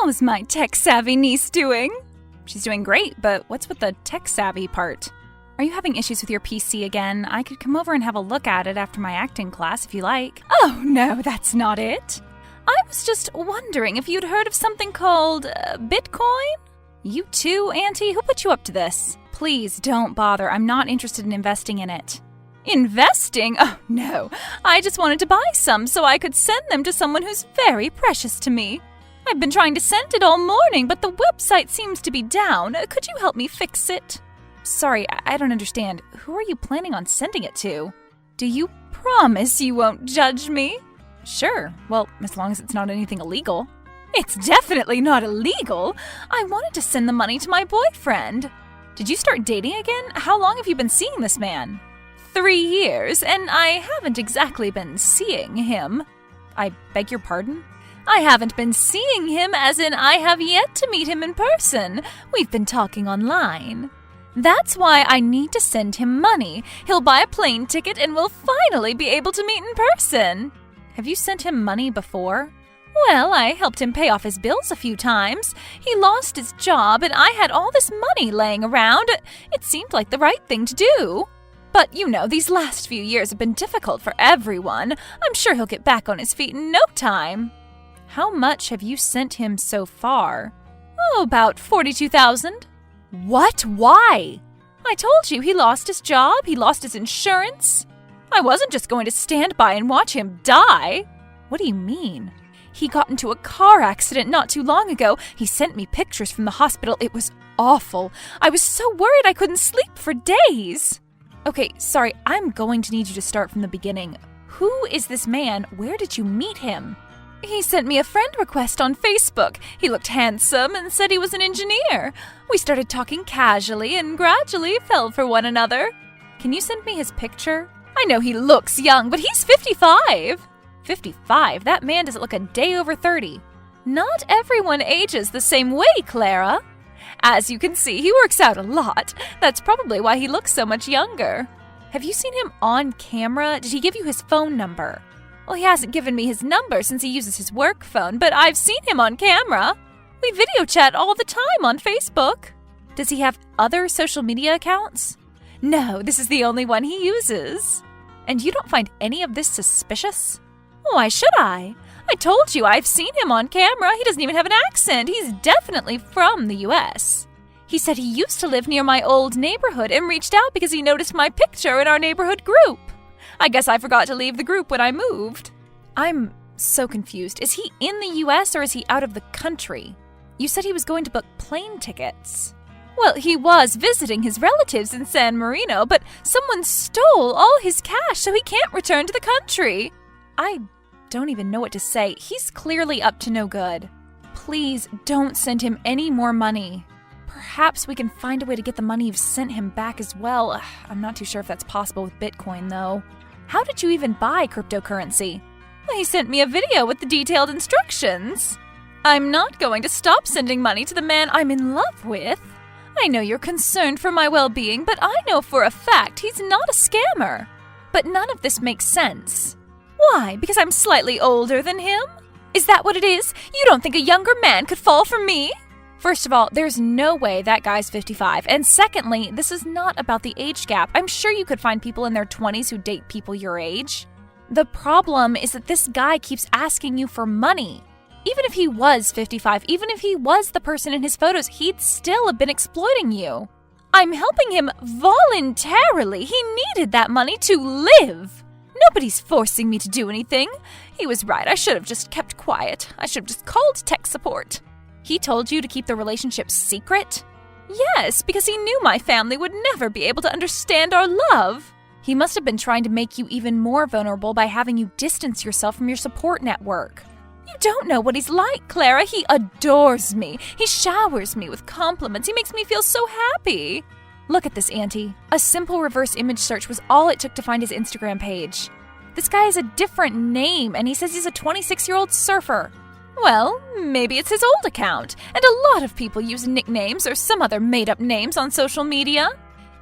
How's my tech-savvy niece doing? She's doing great, but what's with the tech-savvy part? Are you having issues with your PC again? I could come over and have a look at it after my acting class if you like. Oh, no, that's not it. I was just wondering if you'd heard of something called Bitcoin? You too, Auntie? Who put you up to this? Please don't bother. I'm not interested in investing in it. Investing? Oh, no. I just wanted to buy some so I could send them to someone who's very precious to me. I've been trying to send it all morning, but the website seems to be down. Could you help me fix it? Sorry, I don't understand. Who are you planning on sending it to? Do you promise you won't judge me? Sure. Well, as long as it's not anything illegal. It's definitely not illegal. I wanted to send the money to my boyfriend. Did you start dating again? How long have you been seeing this man? 3 years, and I haven't exactly been seeing him. I beg your pardon? I haven't been seeing him as in I have yet to meet him in person. We've been talking online. That's why I need to send him money. He'll buy a plane ticket and we'll finally be able to meet in person. Have you sent him money before? Well, I helped him pay off his bills a few times. He lost his job and I had all this money laying around. It seemed like the right thing to do. But, you know, these last few years have been difficult for everyone. I'm sure he'll get back on his feet in no time. How much have you sent him so far? Oh, about 42,000. What? Why? I told you he lost his job, he lost his insurance. I wasn't just going to stand by and watch him die. What do you mean? He got into a car accident not too long ago. He sent me pictures from the hospital. It was awful. I was so worried I couldn't sleep for days. Okay, sorry, I'm going to need you to start from the beginning. Who is this man? Where did you meet him? He sent me a friend request on Facebook. He looked handsome and said he was an engineer. We started talking casually and gradually fell for one another. Can you send me his picture? I know he looks young, but he's 55. 55? That man doesn't look a day over 30. Not everyone ages the same way, Clara. As you can see, he works out a lot. That's probably why he looks so much younger. Have you seen him on camera? Did he give you his phone number? Well, he hasn't given me his number since he uses his work phone, but I've seen him on camera. We video chat all the time on Facebook. Does he have other social media accounts? No, this is the only one he uses. And you don't find any of this suspicious? Why should I? I told you I've seen him on camera. He doesn't even have an accent. He's definitely from the US. He said he used to live near my old neighborhood and reached out because he noticed my picture in our neighborhood group. I guess I forgot to leave the group when I moved. I'm so confused. Is he in the US or is he out of the country? You said he was going to book plane tickets. Well, he was visiting his relatives in San Marino, but someone stole all his cash so he can't return to the country. I don't even know what to say. He's clearly up to no good. Please don't send him any more money. Perhaps we can find a way to get the money you've sent him back as well. I'm not too sure if that's possible with Bitcoin, though. How did you even buy cryptocurrency? Well, he sent me a video with the detailed instructions. I'm not going to stop sending money to the man I'm in love with. I know you're concerned for my well-being, but I know for a fact he's not a scammer. But none of this makes sense. Why? Because I'm slightly older than him? Is that what it is? You don't think a younger man could fall for me? First of all, there's no way that guy's 55. And secondly, this is not about the age gap. I'm sure you could find people in their 20s who date people your age. The problem is that this guy keeps asking you for money. Even if he was 55, even if he was the person in his photos, he'd still have been exploiting you. I'm helping him voluntarily. He needed that money to live. Nobody's forcing me to do anything. He was right. I should have just kept quiet. I should have just called tech support. He told you to keep the relationship secret? Yes, because he knew my family would never be able to understand our love. He must have been trying to make you even more vulnerable by having you distance yourself from your support network. You don't know what he's like, Clara. He adores me. He showers me with compliments. He makes me feel so happy. Look at this, Auntie. A simple reverse image search was all it took to find his Instagram page. This guy has a different name, and he says he's a 26-year-old surfer. Well, maybe it's his old account, and a lot of people use nicknames or some other made-up names on social media.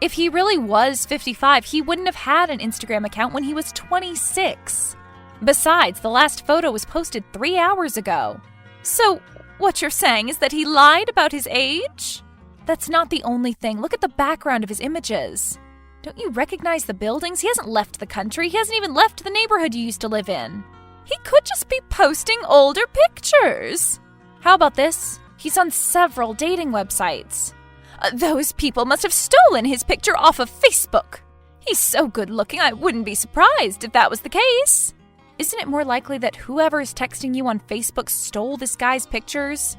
If he really was 55, he wouldn't have had an Instagram account when he was 26. Besides, the last photo was posted 3 hours ago. So, What you're saying is that he lied about his age? That's not the only thing. Look at the background of his images. Don't you recognize the buildings? He hasn't left the country. He hasn't even left the neighborhood you used to live in. He could just be posting older pictures. How about this? He's on several dating websites. Those people must have stolen his picture off of Facebook. He's so good looking, I wouldn't be surprised if that was the case. Isn't it more likely that whoever is texting you on Facebook stole this guy's pictures?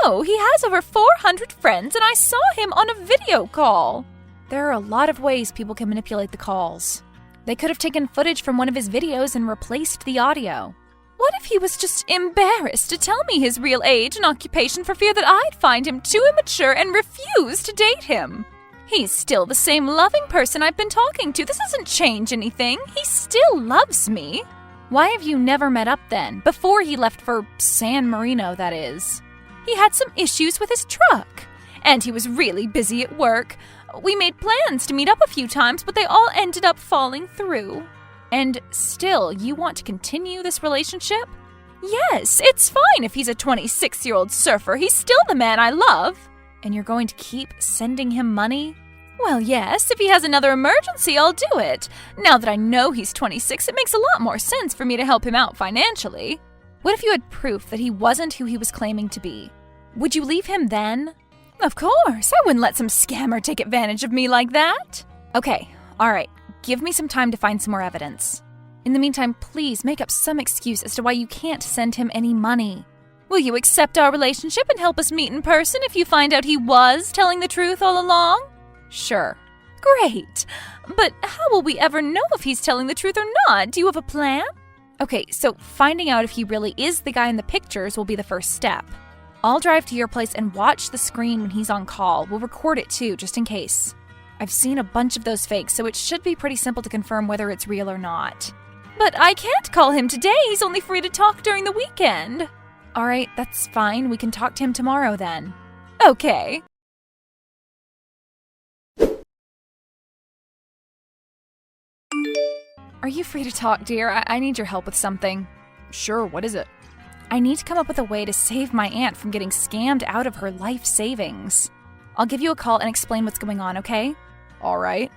No, he has over 400 friends and I saw him on a video call. There are a lot of ways people can manipulate the calls. They could have taken footage from one of his videos and replaced the audio. What if he was just embarrassed to tell me his real age and occupation for fear that I'd find him too immature and refuse to date him? He's still the same loving person I've been talking to. This doesn't change anything. He still loves me. Why have you never met up then? Before he left for San Marino, that is. He had some issues with his truck. And he was really busy at work. We made plans to meet up a few times, but they all ended up falling through. And still, you want to continue this relationship? Yes, it's fine if he's a 26-year-old surfer. He's still the man I love. And you're going to keep sending him money? Well, yes, if he has another emergency, I'll do it. Now that I know he's 26, it makes a lot more sense for me to help him out financially. What if you had proof that he wasn't who he was claiming to be? Would you leave him then? Of course, I wouldn't let some scammer take advantage of me like that. Okay, all right, give me some time to find some more evidence. In the meantime, please make up some excuse as to why you can't send him any money. Will you accept our relationship and help us meet in person if you find out he was telling the truth all along? Sure. Great. But how will we ever know if he's telling the truth or not? Do you have a plan? Okay, so finding out if he really is the guy in the pictures will be the first step. I'll drive to your place and watch the screen when he's on call. We'll record it too, just in case. I've seen a bunch of those fakes, so it should be pretty simple to confirm whether it's real or not. But I can't call him today. He's only free to talk during the weekend. All right, that's fine. We can talk to him tomorrow then. Okay. Are you free to talk, dear? I need your help with something. Sure, what is it? I need to come up with a way to save my aunt from getting scammed out of her life savings. I'll give you a call and explain what's going on, okay? All right.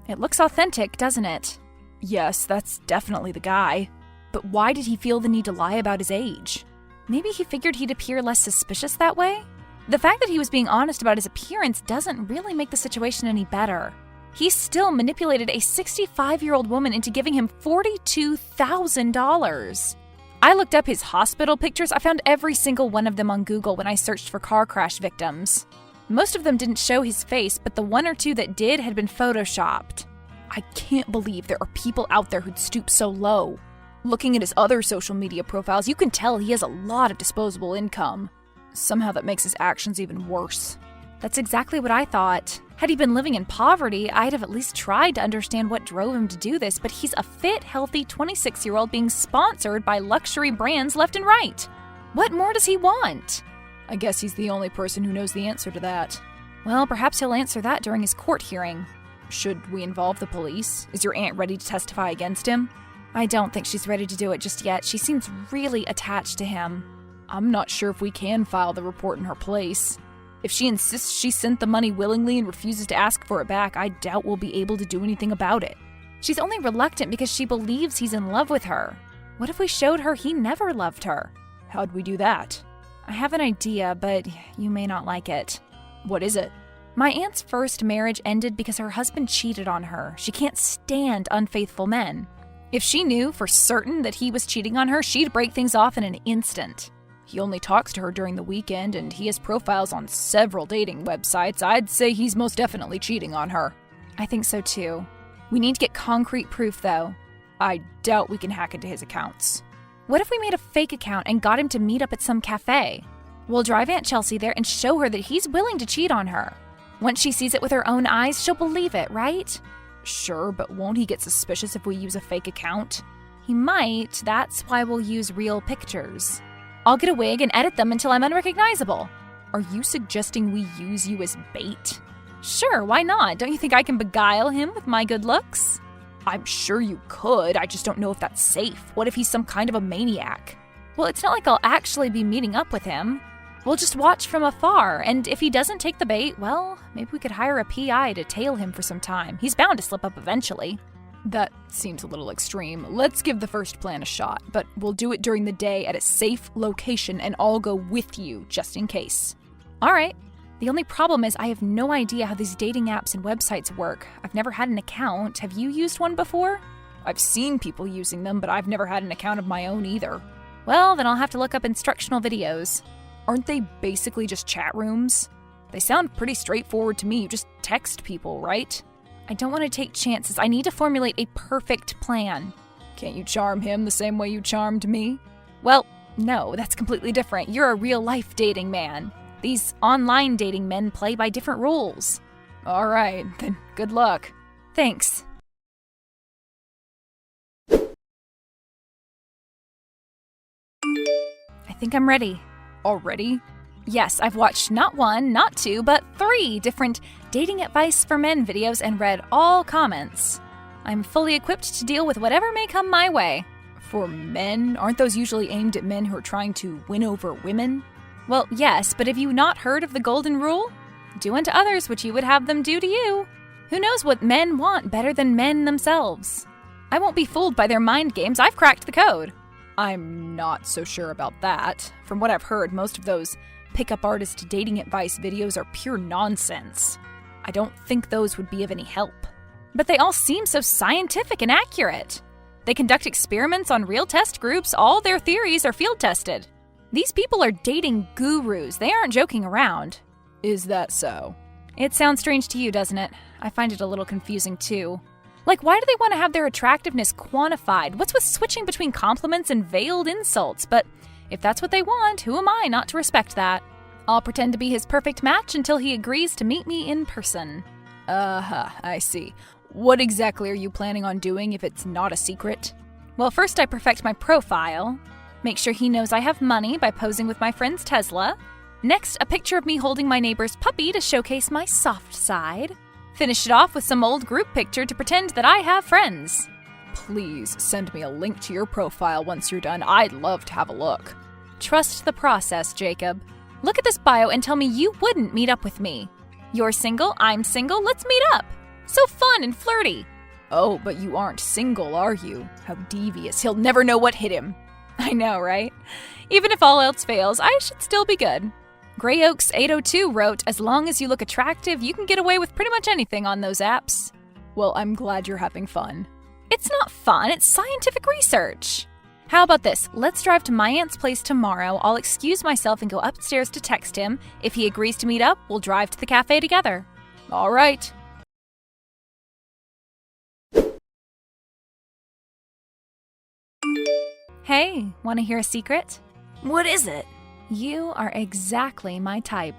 It looks authentic, doesn't it? Yes, that's definitely the guy. But why did he feel the need to lie about his age? Maybe he figured he'd appear less suspicious that way? The fact that he was being honest about his appearance doesn't really make the situation any better. He still manipulated a 65-year-old woman into giving him $42,000. I looked up his hospital pictures. I found every single one of them on Google when I searched for car crash victims. Most of them didn't show his face, but the one or two that did had been photoshopped. I can't believe there are people out there who'd stoop so low. Looking at his other social media profiles, you can tell he has a lot of disposable income. Somehow that makes his actions even worse. That's exactly what I thought. Had he been living in poverty, I'd have at least tried to understand what drove him to do this, but he's a fit, healthy 26-year-old being sponsored by luxury brands left and right. What more does he want? I guess he's the only person who knows the answer to that. Well, perhaps he'll answer that during his court hearing. Should we involve the police? Is your aunt ready to testify against him? I don't think she's ready to do it just yet. She seems really attached to him. I'm not sure if we can file the report in her place. If she insists she sent the money willingly and refuses to ask for it back, I doubt we'll be able to do anything about it. She's only reluctant because she believes he's in love with her. What if we showed her he never loved her? How'd we do that? I have an idea, but you may not like it. What is it? My aunt's first marriage ended because her husband cheated on her. She can't stand unfaithful men. If she knew for certain that he was cheating on her, she'd break things off in an instant. He only talks to her during the weekend, and he has profiles on several dating websites. I'd say he's most definitely cheating on her. I think so too. We need to get concrete proof, though. I doubt we can hack into his accounts. What if we made a fake account and got him to meet up at some cafe? We'll drive Aunt Chelsea there and show her that he's willing to cheat on her. Once she sees it with her own eyes, she'll believe it, right? Sure, but won't he get suspicious if we use a fake account? He might. That's why we'll use real pictures. I'll get a wig and edit them until I'm unrecognizable. Are you suggesting we use you as bait? Sure, why not? Don't you think I can beguile him with my good looks? I'm sure you could, I just don't know if that's safe. What if he's some kind of a maniac? Well, it's not like I'll actually be meeting up with him. We'll just watch from afar, and if he doesn't take the bait, well, maybe we could hire a PI to tail him for some time. He's bound to slip up eventually. That seems a little extreme. Let's give the first plan a shot, but we'll do it during the day at a safe location and I'll go with you, just in case. All right. The only problem is I have no idea how these dating apps and websites work. I've never had an account. Have you used one before? I've seen people using them, but I've never had an account of my own either. Well, then I'll have to look up instructional videos. Aren't they basically just chat rooms? They sound pretty straightforward to me. You just text people, right? I don't want to take chances. I need to formulate a perfect plan. Can't you charm him the same way you charmed me? Well, no, that's completely different. You're a real-life dating man. These online dating men play by different rules. All right, then good luck. Thanks. I think I'm ready. Already? Yes, I've watched not one, not two, but 3 different dating advice for men videos and read all comments. I'm fully equipped to deal with whatever may come my way. For men? Aren't those usually aimed at men who are trying to win over women? Well, yes, but have you not heard of the golden rule? Do unto others what you would have them do to you. Who knows what men want better than men themselves? I won't be fooled by their mind games. I've cracked the code. I'm not so sure about that. From what I've heard, most of those pickup artist dating advice videos are pure nonsense. I don't think those would be of any help. But they all seem so scientific and accurate. They conduct experiments on real test groups. All their theories are field tested. These people are dating gurus. They aren't joking around. Is that so? It sounds strange to you, doesn't it? I find it a little confusing too. Like, why do they want to have their attractiveness quantified? What's with switching between compliments and veiled insults? But if that's what they want, who am I not to respect that? I'll pretend to be his perfect match until he agrees to meet me in person. I see. What exactly are you planning on doing if it's not a secret? Well, first I perfect my profile. Make sure he knows I have money by posing with my friend's Tesla. Next, a picture of me holding my neighbor's puppy to showcase my soft side. Finish it off with some old group picture to pretend that I have friends. Please send me a link to your profile once you're done. I'd love to have a look. Trust the process, Jacob. Look at this bio and tell me you wouldn't meet up with me. You're single, I'm single, let's meet up. So fun and flirty. Oh, but you aren't single, are you? How devious. He'll never know what hit him. I know, right? Even if all else fails, I should still be good. Grey Oaks 802 wrote, as long as you look attractive, you can get away with pretty much anything on those apps. Well, I'm glad you're having fun. It's not fun, it's scientific research. How about this? Let's drive to my aunt's place tomorrow. I'll excuse myself and go upstairs to text him. If he agrees to meet up, we'll drive to the cafe together. All right. Hey, want to hear a secret? What is it? You are exactly my type.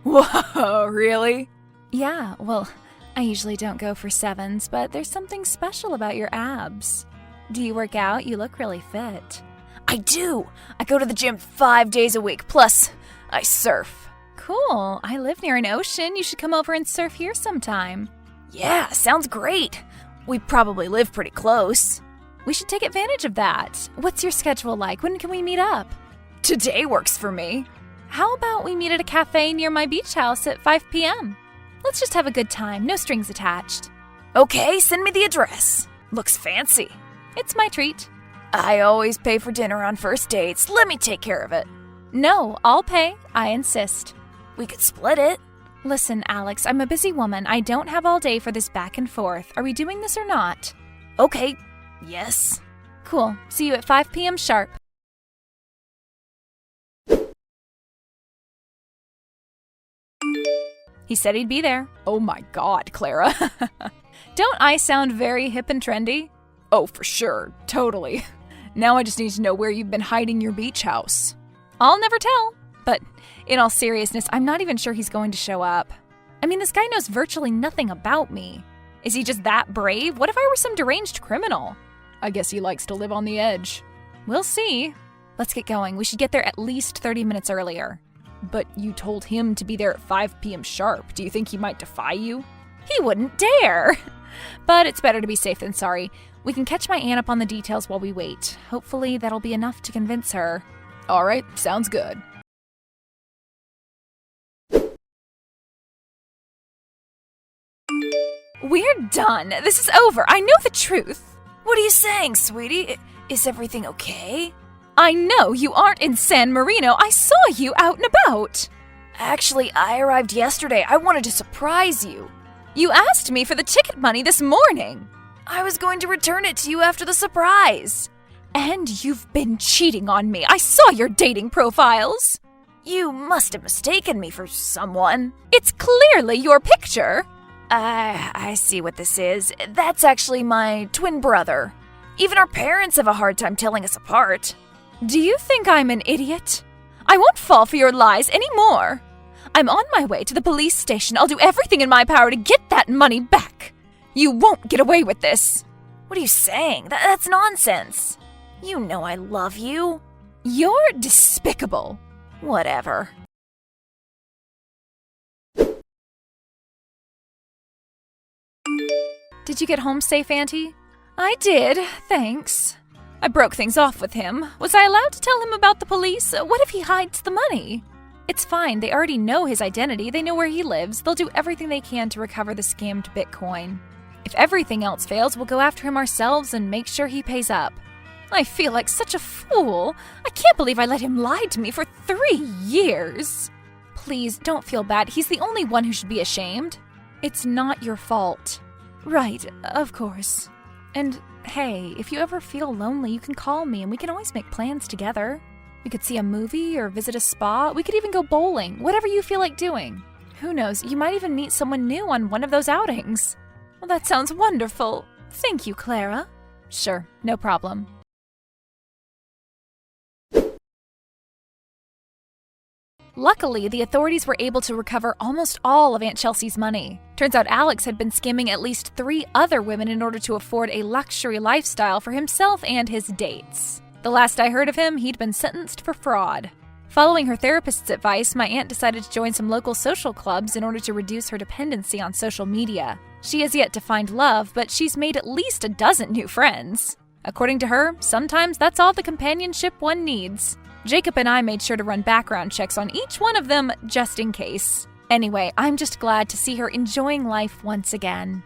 Whoa, really? Yeah, well, I usually don't go for 7s, but there's something special about your abs. Do you work out? You look really fit. I do. I go to the gym 5 days a week. Plus, I surf. Cool. I live near an ocean. You should come over and surf here sometime. Yeah, sounds great. We probably live pretty close. We should take advantage of that. What's your schedule like? When can we meet up? Today works for me. How about we meet at a cafe near my beach house at 5 p.m.? Let's just have a good time. No strings attached. Okay, send me the address. Looks fancy. It's my treat. I always pay for dinner on first dates. Let me take care of it. No, I'll pay. I insist. We could split it. Listen, Alex, I'm a busy woman. I don't have all day for this back and forth. Are we doing this or not? Okay, yes. Cool. See you at 5 p.m. sharp. He said he'd be there. Oh my God, Clara. Don't I sound very hip and trendy? Oh, for sure. Totally. Now I just need to know where you've been hiding your beach house. I'll never tell. But in all seriousness, I'm not even sure he's going to show up. I mean, this guy knows virtually nothing about me. Is he just that brave? What if I were some deranged criminal? I guess he likes to live on the edge. We'll see. Let's get going. We should get there at least 30 minutes earlier. But you told him to be there at 5 p.m. sharp. Do you think he might defy you? He wouldn't dare. But it's better to be safe than sorry. We can catch my aunt up on the details while we wait. Hopefully that'll be enough to convince her. All right, sounds good. We're done. This is over. I know the truth. What are you saying, sweetie? Is everything okay? I know you aren't in San Marino. I saw you out and about. Actually, I arrived yesterday. I wanted to surprise you. You asked me for the ticket money this morning. I was going to return it to you after the surprise. And you've been cheating on me. I saw your dating profiles. You must have mistaken me for someone. It's clearly your picture. I see what this is. That's actually my twin brother. Even our parents have a hard time telling us apart. Do you think I'm an idiot? I won't fall for your lies anymore. I'm on my way to the police station. I'll do everything in my power to get that money back. You won't get away with this. What are you saying? That's nonsense. You know I love you. You're despicable. Whatever. Did you get home safe, Auntie? I did, thanks. I broke things off with him. Was I allowed to tell him about the police? What if he hides the money? It's fine. They already know his identity. They know where he lives. They'll do everything they can to recover the scammed Bitcoin. If everything else fails, we'll go after him ourselves and make sure he pays up. I feel like such a fool. I can't believe I let him lie to me for 3 years. Please, don't feel bad. He's the only one who should be ashamed. It's not your fault. Right, of course. And hey, if you ever feel lonely, you can call me and we can always make plans together. We could see a movie or visit a spa. We could even go bowling, whatever you feel like doing. Who knows, you might even meet someone new on one of those outings. Well, that sounds wonderful. Thank you, Clara. Sure, no problem. Luckily, the authorities were able to recover almost all of Aunt Chelsea's money. Turns out Alex had been scamming at least 3 other women in order to afford a luxury lifestyle for himself and his dates. The last I heard of him, he'd been sentenced for fraud. Following her therapist's advice, my aunt decided to join some local social clubs in order to reduce her dependency on social media. She has yet to find love, but she's made at least a dozen new friends. According to her, sometimes that's all the companionship one needs. Jacob and I made sure to run background checks on each one of them just in case. Anyway, I'm just glad to see her enjoying life once again.